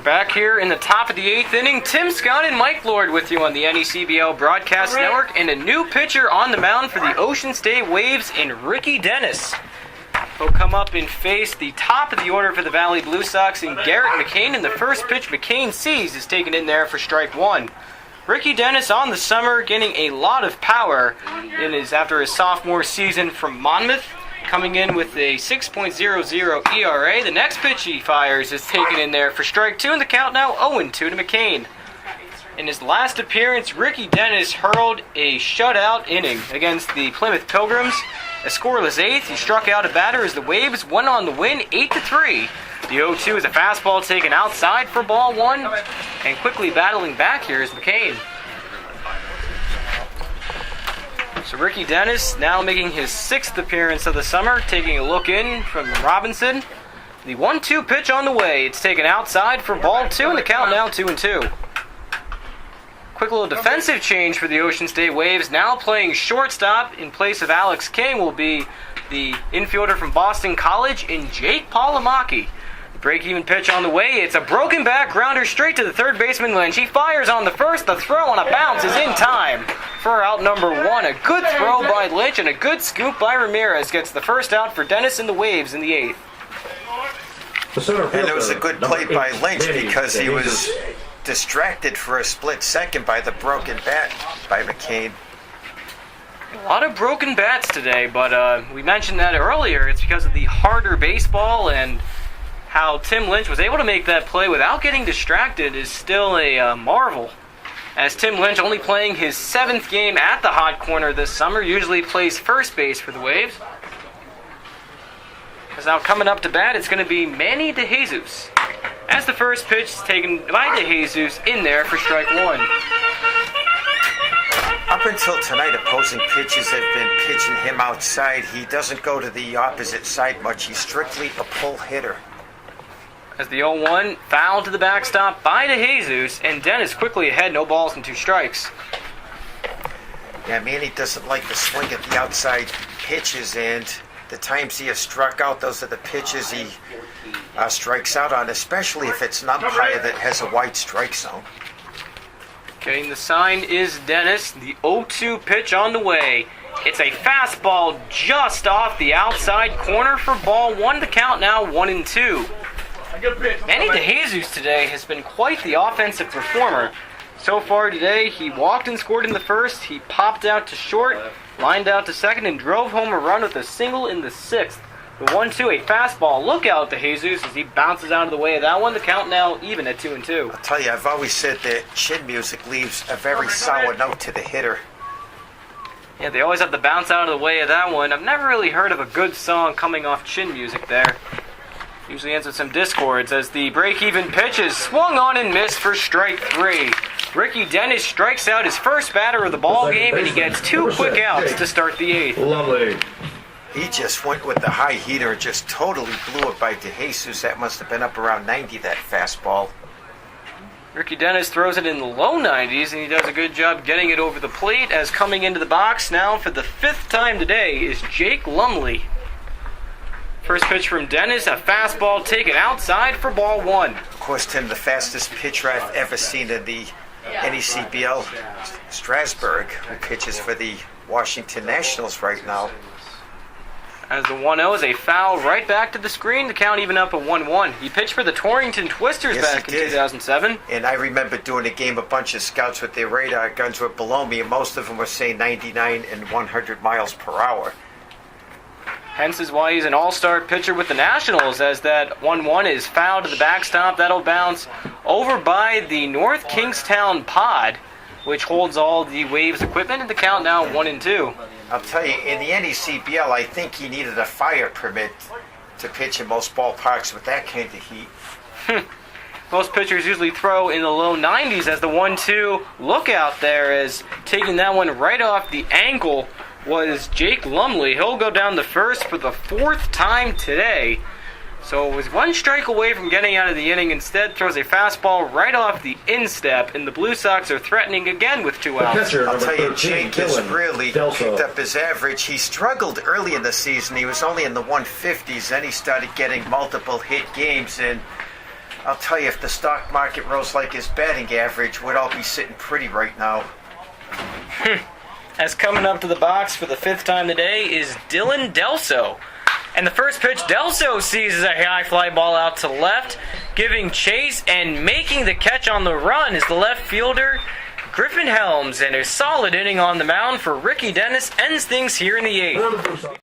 back here in the top of the 8th inning. Tim Scott and Mike Lord with you on the NECBL Broadcast Network, and a new pitcher on the mound for the Ocean State Waves in Ricky Dennis. He'll come up and face the top of the order for the Valley Blue Sox in Garrett McCain, and the first pitch McCain sees is taken in there for strike one. Ricky Dennis on the summer, getting a lot of power after his sophomore season from Monmouth, coming in with a 6.00 ERA. The next pitch he fires is taken in there for strike two, and the count now 0-2 to McCain. In his last appearance, Ricky Dennis hurled a shutout inning against the Plymouth Pilgrims. A scoreless 8th, he struck out a batter as the Waves went on the win 8-3. The 0-2 is a fastball taken outside for ball one, and quickly battling back here is McCain. So Ricky Dennis now making his 6th appearance of the summer, taking a look in from Robinson. The 1-2 pitch on the way. It's taken outside for ball two, and the count now 2-2. Quick little defensive change for the Ocean State Waves. Now playing shortstop in place of Alex King will be the infielder from Boston College in Jake Palomaki. The break-even pitch on the way. It's a broken back grounder straight to the third baseman Lynch. He fires on the first. The throw on a bounce is in time for out number one. A good throw by Lynch and a good scoop by Ramirez gets the first out for Dennis and the Waves in the 8th. And it was a good play by Lynch because he was distracted for a split second by the broken bat by McCain. A lot of broken bats today, but we mentioned that earlier. It's because of the harder baseball, and how Tim Lynch was able to make that play without getting distracted is still a marvel. As Tim Lynch, only playing his 7th game at the hot corner this summer, usually plays first base for the Waves. As now coming up to bat, it's going to be Manny DeJesus. As the first pitch is taken by DeJesus in there for strike one. Up until tonight, opposing pitchers have been pitching him outside. He doesn't go to the opposite side much. He's strictly a pull hitter. As the 0-1 foul to the backstop by DeJesus, and Dennis quickly ahead, no balls and 2 strikes. Yeah, Manny doesn't like to swing at the outside pitches, and the times he has struck out, those are the pitches he strikes out on, especially if it's an umpire that has a wide strike zone. Getting the sign is Dennis. The 0-2 pitch on the way. It's a fastball just off the outside corner for ball one. The count now 1-2. Manny DeJesus today has been quite the offensive performer. So far today, he walked and scored in the first. He popped out to short, lined out to second, and drove home a run with a single in the 6th. The 1-2, a fastball. Look out to Jesus as he bounces out of the way of that one. The count now even at 2-2. I'll tell you, I've always said that chin music leaves a very sour note to the hitter. Yeah, they always have to bounce out of the way of that one. I've never really heard of a good song coming off chin music there. Usually ends with some discords as the break-even pitch is swung on and missed for strike 3. Ricky Dennis strikes out his first batter of the ball game, and he gets 2 quick outs to start the 8th. Lovely. He just went with the high heater and just totally blew it by DeJesus. That must have been up around 90, that fastball. Ricky Dennis throws it in the low 90s, and he does a good job getting it over the plate. As coming into the box now for the 5th time today is Jake Lumley. First pitch from Dennis, a fastball taken outside for ball one. Of course, Tim, the fastest pitcher I've ever seen in the NECBL, Strasburg, who pitches for the Washington Nationals right now. As the 1-0 is a foul right back to the screen, the count even up at 1-1. He pitched for the Torrington Twisters back in 2007. And I remember doing a game, a bunch of scouts with their radar guns were below me, and most of them were saying 99 and 100 miles per hour. Hence is why he's an all-star pitcher with the Nationals, as that 1-1 is fouled to the backstop. That'll bounce over by the North Kingstown pod, which holds all the Waves equipment, and the count now 1-2. I'll tell you, in the NECBL, I think he needed a fire permit to pitch in most ballparks with that kind of heat. Most pitchers usually throw in the low 90s as the 1-2. Look out there as taking that one right off the ankle was Jake Lumley. He'll go down the first for the 4th time today. So it was 1 strike away from getting out of the inning. Instead, throws a fastball right off the instep, and the Blue Sox are threatening again with 2 outs. I'll tell you, Jake has really picked up his average. He struggled early in the season. He was only in the 150s. Then he started getting multiple hit games, and I'll tell you, if the stock market rose like his batting average, we'd all be sitting pretty right now. As coming up to the box for the 5th time today is Dylan Delso. And the first pitch Delso sees is a high fly ball out to left, giving chase and making the catch on the run is the left fielder Griffin Helms, and a solid inning on the mound for Ricky Dennis ends things here in the 8th.